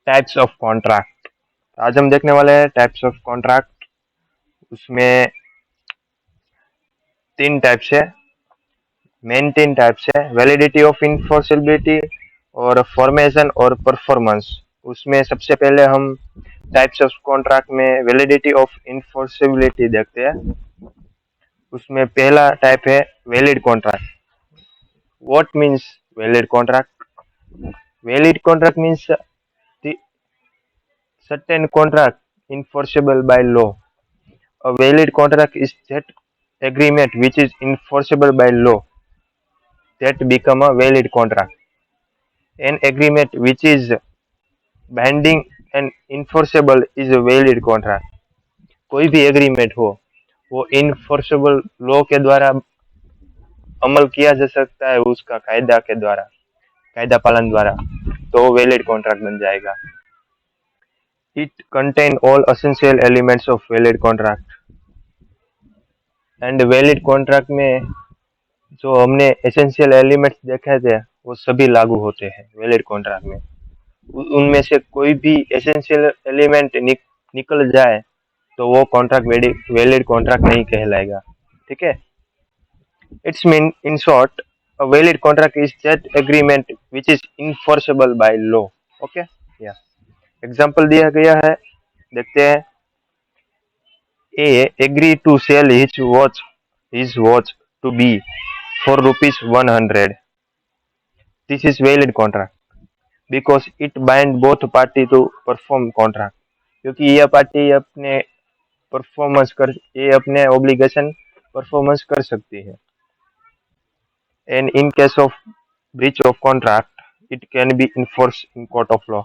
Types of contract. आज हम देखने वाले हैं टाइप्स ऑफ कॉन्ट्रैक्ट। उसमें तीन टाइप्स है, मेन तीन टाइप्स है, वैलिडिटी ऑफ इन्फोर्सेबिलिटी और फॉर्मेशन और परफॉर्मेंस। उसमें सबसे पहले हम टाइप्स ऑफ कॉन्ट्रैक्ट में वैलिडिटी ऑफ इन्फोर्सेबिलिटी देखते हैं। उसमें पहला टाइप है valid contract. What means valid contract? Valid contract means the certain contract enforceable by law. A valid contract is that agreement which is enforceable by law that become a valid contract. An agreement which is binding and enforceable is a valid contract. कोई भी agreement हो वो enforceable law के द्वारा अमल किया जा सकता है, उसका कायदा के द्वारा, कायदा पालन द्वारा, तो वैलिड कॉन्ट्रैक्ट बन जाएगा। It contain all essential elements of valid contract। And valid contract में जो हमने एसेंशियल एलिमेंट्स देखे थे वो सभी लागू होते हैं वैलिड कॉन्ट्रैक्ट में। उनमें से कोई भी एसेंशियल एलिमेंट निकल जाए तो वो कॉन्ट्रैक्ट वैलिड कॉन्ट्रैक्ट नहीं कहलाएगा। ठीक है, it's mean in short a valid contract is that agreement which is enforceable by law. Okay, या एग्जांपल दिया गया है, देखते हैं। A agreed to sell his watch to B for rupees 100. This is valid contract because it bind both party to perform contract। क्योंकि यह party अपने performance कर ये अपने ऑब्लिगेशन परफॉर्मेंस कर सकती है। And in case of breach of contract it can be enforce in court of law.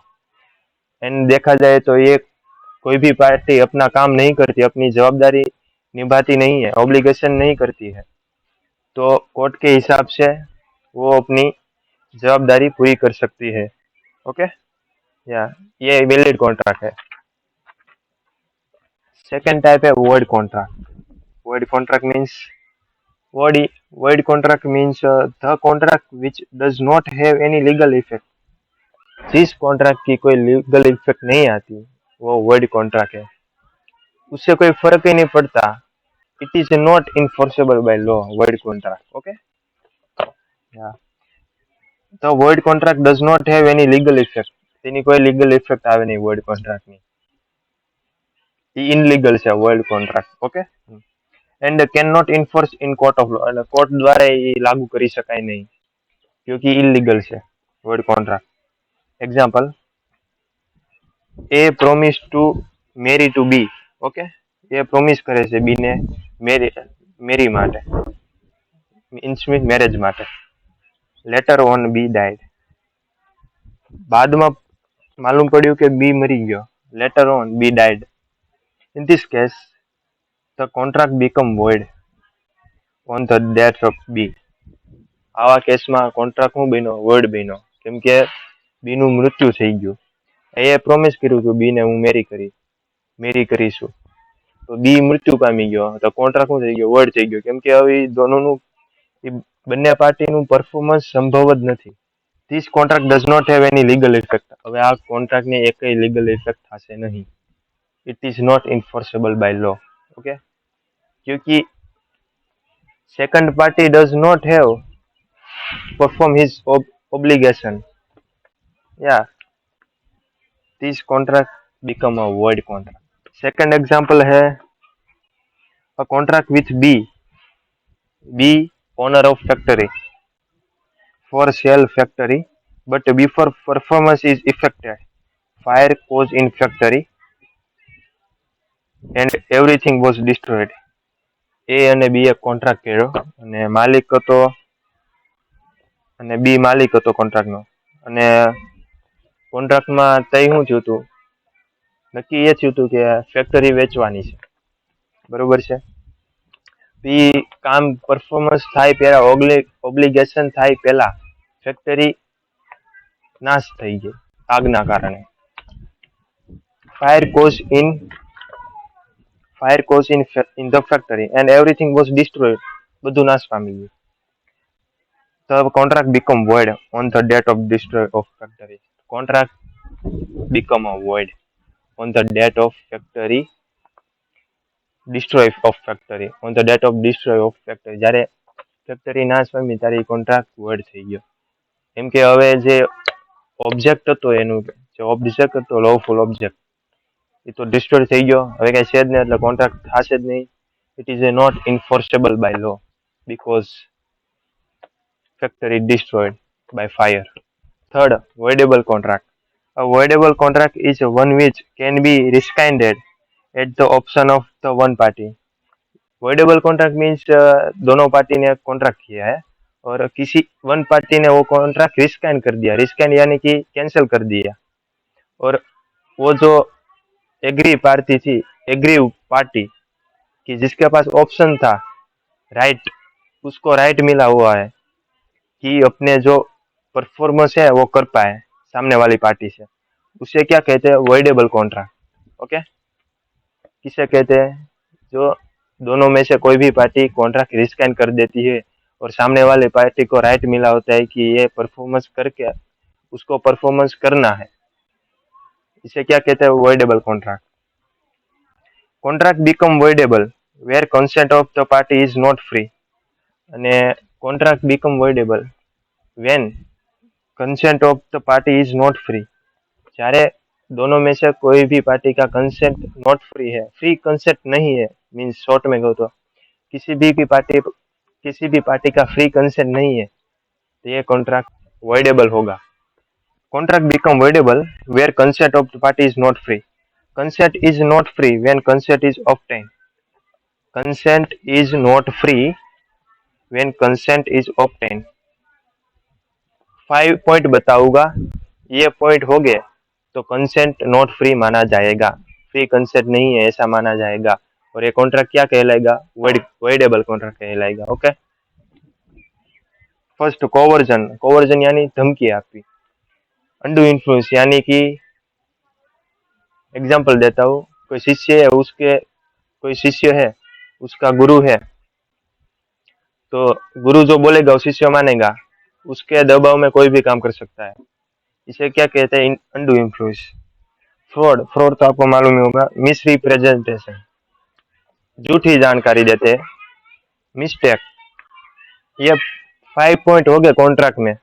And देखा जाए तो ये कोई भी पार्टी अपना काम नहीं करती, अपनी जवाबदारी निभाती नहीं है, ऑब्लिगेशन नहीं करती है, तो कोर्ट के हिसाब से वो अपनी जवाबदारी पूरी कर सकती है। ओके, या ये वैलिड कॉन्ट्रैक्ट है। सेकंड टाइप है void contract. Void contract means void contract means the contract which does not have any legal effect। जिस कॉन्ट्रैक्ट की कोई लीगल इफेक्ट नहीं आती वो वर्ड कॉन्ट्रैक्ट है, उससे कोई फर्क ही नहीं पड़ता। It is not enforceable by law word contract. Okay, the word contract does not have any legal effect. તેની કોઈ લીગલ ઇફેક્ટ આવે નહીં વર્ડ કોન્ટ્રાક્ટની, એ ઇનલીગલ છે word contract. Okay, and can not enforce in court of law, અને court દ્વારા એ લાગુ કરી શકાય નહીં क्योंकि इलीगल છે word contract. Example, A promise to marry to B. Okay, A promise કરે છે બી ને મેરી માટે, મીન્સ મેરેજ માટે। Later on B died. બાદમાં માલુમ પડ્યું કે બી મરી ગયો, later on B died. In this case the contract become void on the death of B. આવા કેસમાં કોન્ટ્રાક્ટ શું બન્યો? વોઇડ બન્યો, કેમ કે બી નું મૃત્યુ થઈ ગયું। એ પ્રોમિસ કર્યું કે બી ને હું મેરી કરીશું, તો બી મૃત્યુ પામી ગયો તો કોન્ટ્રાક્ટ શું થઈ ગયો? વોઇડ થઈ ગયો, કેમ કે હવે દોનોનું બંને પાર્ટીનું પરફોર્મન્સ સંભવ જ નથી। This contract does not have any legal effect. હવે આ કોન્ટ્રાક્ટની એકય લીગલ ઇફેક્ટ થશે નહીં। It is not enforceable by law. Okay, क्योंकि second party does not have perform his obligation। या this contract become a void contract. Second example है a contract with B owner of factory for sell factory, but before performance is effected fire caused in factory and everything was destroyed। એ અને બી એ contract કર્યો અને માલિક હતો, અને બી માલિક હતો કોન્ટ્રાક્ટનો, અને કોન્ટ્રાક્ટમાં તઈ શું થયું હતું? નક્કી એ થયું હતું કે ફેક્ટરી વેચવાની છે, બરોબર છે। એ કામ પરફોર્મન્સ થાય પહેલા, ઓબ્લિગેશન થાય પહેલા ફેક્ટરી નાશ થઈ ગઈ આગના કારણે। Fire cause in the factory and everything was destroyed। બધું નાશ પામી ગયું। The contract become void on the date of destroy of factory। Contract become a void on the date of factory destroy of factory on the date of destroy of factory. જ્યારે factory નાશ પામી ત્યારે એ contract word થઈ ગયો. કેમ કે હવે જે ઓબ્જેક્ટ હતો એનું જે ઓબ્જેક્ટ હતો લોફુલ ઓબ્જેક્ટ એ તો ડિસ્ટ્રોય થઈ ગયો. હવે કઈ છે જ નહીં એટલે કોન્ટ્રાક્ટ થશે જ નહીં. It is a not enforceable by law because factory destroyed by fire. Third, voidable contract. A voidable contract is one which can be rescinded at the option of the one party. Voidable contract means दोनों party ने contract किया है और किसी one party ने वो contract रिस्काइन कर दिया. रिस्काइन यानी कि कैंसिल कर दिया. और वो जो एग्री पार्टी थी, एग्री पार्टी कि जिसके पास ऑप्शन था राइट, उसको राइट मिला हुआ है कि अपने जो परफॉर्मेंस है वो कर पाए सामने वाली पार्टी से, उसे क्या कहते हैं? Voidable contract. ओके, किसे कहते हैं? जो दोनों में से कोई भी पार्टी कॉन्ट्रैक्ट रिस्काइन कर देती है और सामने वाली पार्टी को राइट मिला होता है कि ये परफॉर्मेंस करके उसको परफॉर्मेंस करना है. इसे क्या कहते हैं? Voidable contract. Contract become voidable where consent of the party is not free. અને contract become voidable when consent of the party is not free. જ્યારે दोनों में से कोई भी पार्टी का कंसेंट नॉट फ्री है, फ्री कंसेंट नहीं है, मीन्स शॉर्ट में कहूँ तो किसी भी पार्टी का फ्री कंसेंट नहीं है तो ये कॉन्ट्रैक्ट वॉइडेबल होगा. Contract become voidable where consent of the party is not free. Consent is not free when consent is obtain. Consent is not free when consent is obtain. 5 point बताऊंगा, ये point हो गए तो consent not free माना जाएगा, free consent नहीं है ऐसा माना जाएगा और ये कॉन्ट्रैक्ट क्या कहलाएगा? वॉइडेबल कॉन्ट्रैक्ट कहलाएगा. Okay, first coercion. कोवर्जन यानी धमकी आपी. अंडू इन्फ्लुएंस यानी कि एग्जांपल देता हूँ, कोई शिष्य है उसका गुरु है, तो गुरु जो बोलेगा वो शिष्य मानेगा, उसके दबाव में कोई भी काम कर सकता है. इसे क्या कहते हैं? Undue influence. फ्रॉड. फ्रॉड तो आपको मालूम ही होगा, मिस रिप्रेजेंटेशन, झूठी जानकारी देते, मिस्टेक. ये 5 पॉइंट हो गए कॉन्ट्रैक्ट में,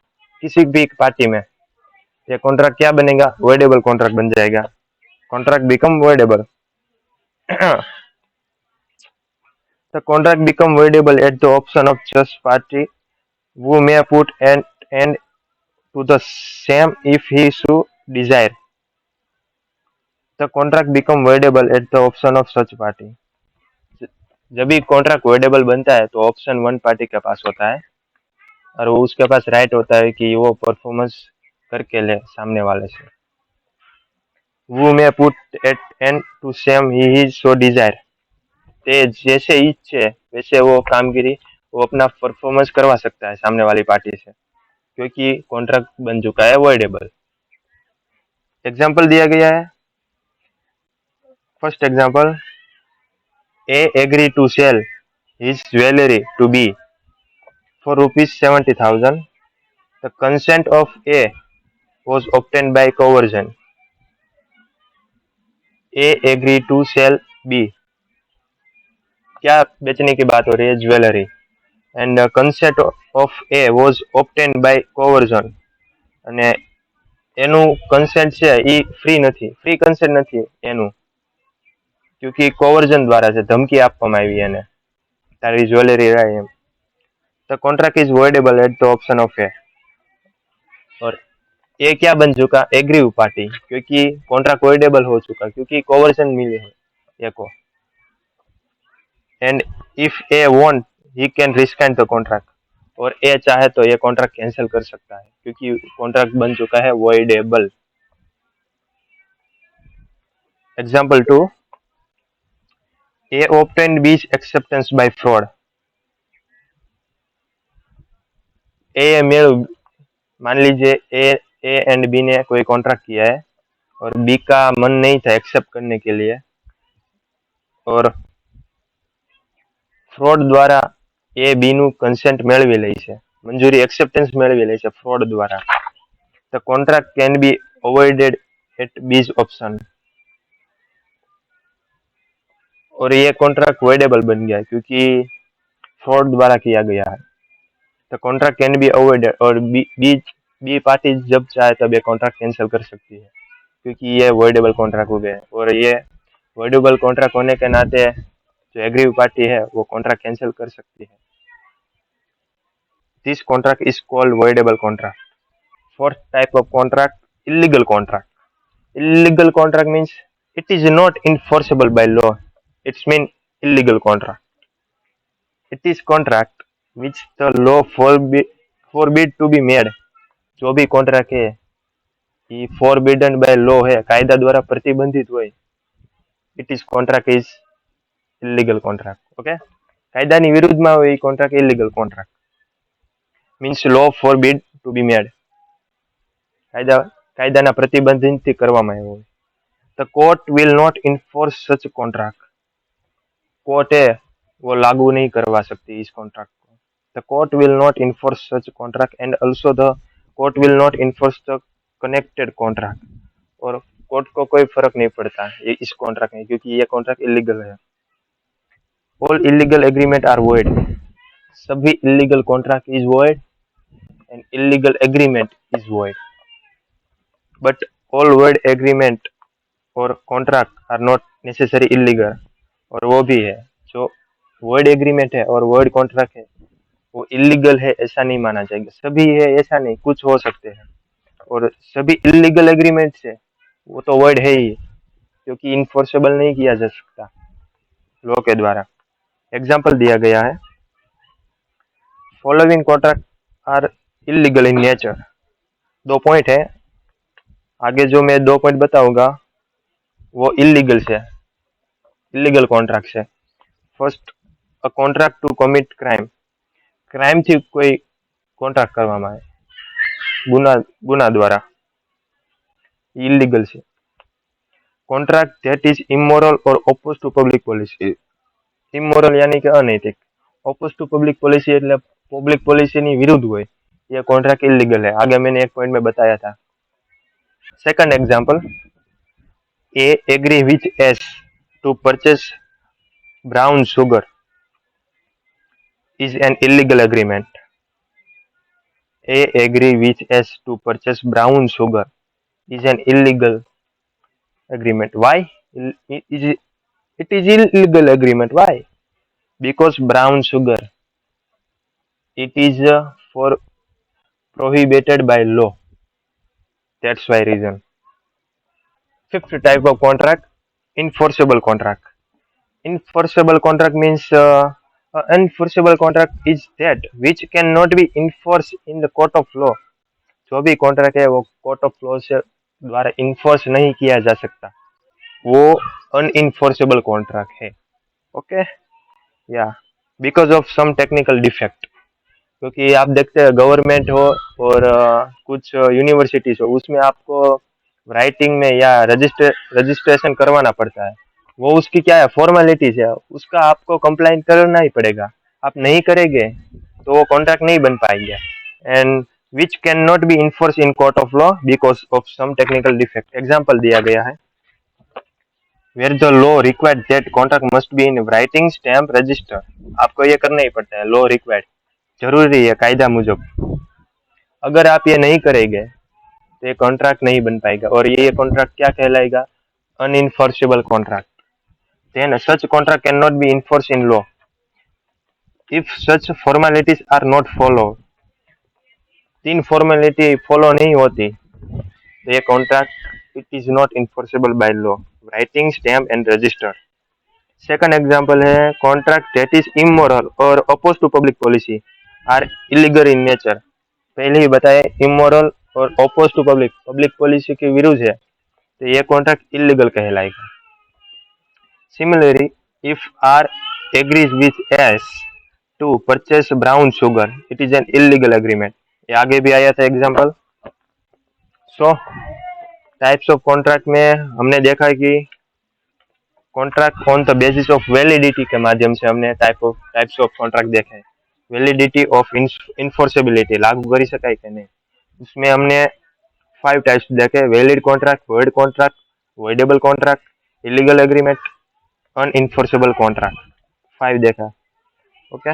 किसी भी पार्टी में. ये कॉन्ट्रैक्ट क्या बनेगा? वॉइडेबल कॉन्ट्रैक्ट बन जाएगा. Contract become voidable. The contract become voidable at the option of just party who may put an end to the same if he so desire. The contract become voidable at the option of such party. जब भी contract voidable बनता है तो option one party के पास होता है और वो उसके पास राइट होता है कि वो परफॉर्मेंस करके ले सामने वाले से. Who may put at end to same he is so desire. ते जैसे इच्छे वैसे वो कामगिरी वो अपना परफॉर्मेंस करवा सकता है सामने वाली पार्टी से, क्योंकि कॉन्ट्रैक्ट बन चुका है वॉइडेबल. एग्जाम्पल दिया गया है. First example, A agree to sell his jewellery to B for rupees 70,000. The consent of A was obtained by coercion. A agreed to sell B. क्या बेचने की बात हो रही है? Jewellery. And consent of A was obtained by coercion. અને એનું consent છે એ ફ્રી નથી, ફ્રી કન્સેન્ટ નથી એનું, क्योंकि કોવર્જન દ્વારા છે, ધમકી આપવામાં આવી એને તારી જ્વેલરી રહે એમ. The contract is voidable at the option of A. और ये क्या बन चुका? एग्रीव पार्टी, क्योंकि कॉन्ट्रैक्ट वॉइडेबल हो चुका क्योंकि कोवर्जन मिली है ए को. And if A want he can rescind the contract. और ए चाहे तो ये कॉन्ट्रैक्ट कैंसिल कर सकता है क्योंकि कॉन्ट्रैक्ट बन चुका है voidable. Example 2, A obtained B's acceptance by fraud. A mail, मान लीजिए ए एंड बी ने कोई कॉन्ट्रैक्ट किया है और बी का मन नहीं था एक्सेप्ट करने के लिए और फ्रॉड द्वारा ए बी નું કન્સેન્ટ મેળવી લે છે, મંજૂરી એક્સેપ્ટન્સ મેળવી લે છે ફ્રોડ દ્વારા. The contract can be avoided at B's option, और ये कॉन्ट्रैक्ट वॉइडेबल बन गया क्योंकि फ्रॉड द्वारा किया गया है। The contract can be avoided, और बी पार्टी जब चाहे तब ये कॉन्ट्रैक्ट कैंसिल कर सकती है क्योंकि ये वॉइडेबल कॉन्ट्रैक्ट हो गए। और ये वॉइडेबल कॉन्ट्रैक्ट होने के नाते जो एग्रीव पार्टी है वो कॉन्ट्रैक्ट कैंसिल कर सकती है। This contract is called voidable contract. Fourth type of contract, illegal contract. Illegal contract means it is not enforceable by law. It's mean illegal contract. It is contract which the law forbid to be made. जो भी contract है ये forbidden by law है, कायदा द्वारा प्रतिबंधित हुए, it is contract is illegal contract. Okay, કાયદાની વિરુદ્ધમાં હોય એ contract illegal contract. Means law forbid to be made. કાયદાના પ્રતિબંધિતથી કરવામાં આવ્યો હોય. The court will not enforce such contract. Court है वो लागू नहीं करवा सकती इस कॉन्ट्रैक्ट को. The court will not enforce such contract and also the court will not enforce the connected contract. और कोर्ट को कोई फर्क नहीं पड़ता ये इस कॉन्ट्रैक्ट में क्योंकि ये कॉन्ट्रैक्ट इलीगल है. All illegal agreement are void. सभी illegal contract is void and illegal agreement is void. But all void agreement और contract are not necessary illegal. और वो भी है जो वर्ड एग्रीमेंट है और वर्ड कॉन्ट्रैक्ट है वो इलीगल है ऐसा नहीं माना जाएगा. सभी है ऐसा नहीं, कुछ हो सकते हैं. और सभी इलीगल एग्रीमेंट है वो तो वर्ड है ही क्योंकि इन्फोर्सेबल नहीं किया जा सकता लॉ के द्वारा. एग्जाम्पल दिया गया है, following contract are illegal in nature. 2 point है, आगे जो मैं 2 पॉइंट बताऊंगा वो इलीगल से, इलीगल कॉन्ट्रैक्ट है. First, a contract to commit crime. Crime थी कोई कॉन्ट्रैक्ट કરવામાં આવે ગુના દ્વારા, इलीगल છે. कॉन्ट्रैक्ट दैट इज इमोरल और oppose to public policy. Immoral यानी कि अनैतिक, ओपोज टू पब्लिक पॉलिसी એટલે पब्लिक पॉलिसी ની વિરુદ્ધ હોય, ये कॉन्ट्रैक्ट इलीगल है. आगे मैंने एक पॉइंट में बताया था. Second example, A agree with S to purchase brown sugar is an illegal agreement. A agree with S to purchase brown sugar is an illegal agreement. Why? It is illegal agreement. Why? Because brown sugar, it is for prohibited by law. That's why reason. Fifth type of contract, enforceable contract. Enforceable contract means enforceable contract is that which cannot be enforced in the court of law. जो भी contract है वो court of law से द्वारा enforce नहीं किया जा सकता, वो अनइन्फोर्सेबल कॉन्ट्रैक्ट है. ओके, या because of some technical defect. क्योंकि आप देखते हैं गवर्नमेंट हो और कुछ यूनिवर्सिटीज हो, उसमें आपको राइटिंग में या रजिस्ट्रेशन करवाना पड़ता है. वो उसकी क्या है, फॉर्मेलिटीज है, उसका आपको कंप्लाइन करना ही पड़ेगा. आप नहीं करेंगे तो वो कॉन्ट्रैक्ट नहीं बन पाएंगे. And which can not be enforce in court of law because of some technical defect. Example दिया गया है, where the law required that contract must be in writing stamp register. आपको ये करना ही पड़ता है, लॉ रिक्वायर्ड, जरूरी है कायदा मुजब. अगर आप ये नहीं करेंगे तो ये कॉन्ट्रैक्ट नहीं बन पाएगा. और ये कॉन्ट्रैक्ट क्या कहलाएगा, अनइन्फोर्सेबल contract. Then such contract cannot be enforced in law if such formalities are not followed. 3 formality follow नहीं होती तो ये contract it is not enforceable by law, writing stamp and register. Second example है, contract that is immoral और oppose to public policy are illegal in nature. पहले ही बताया, immoral और अपोज टू पब्लिक पॉलिसी के विरुद्ध है तो ये कॉन्ट्रैक्ट इलीगल कहलाएगा. Similarly, if R agrees with S to purchase brown sugar, it is an illegal agreement. ये आगे भी आया था example. So types of contract में हमने देखा कि contract on the basis of validity के माध्यम से हमने टाइप्स ऑफ कॉन्ट्रैक्ट देखे. वैलिडिटी ऑफ इन्फोर्सेबिलिटी, लागू करी शकाय कि नहीं, उसमें हमने फाइव टाइप्स देखे, valid contract, voidable contract, illegal agreement, unenforceable contract, five देखा। ओके।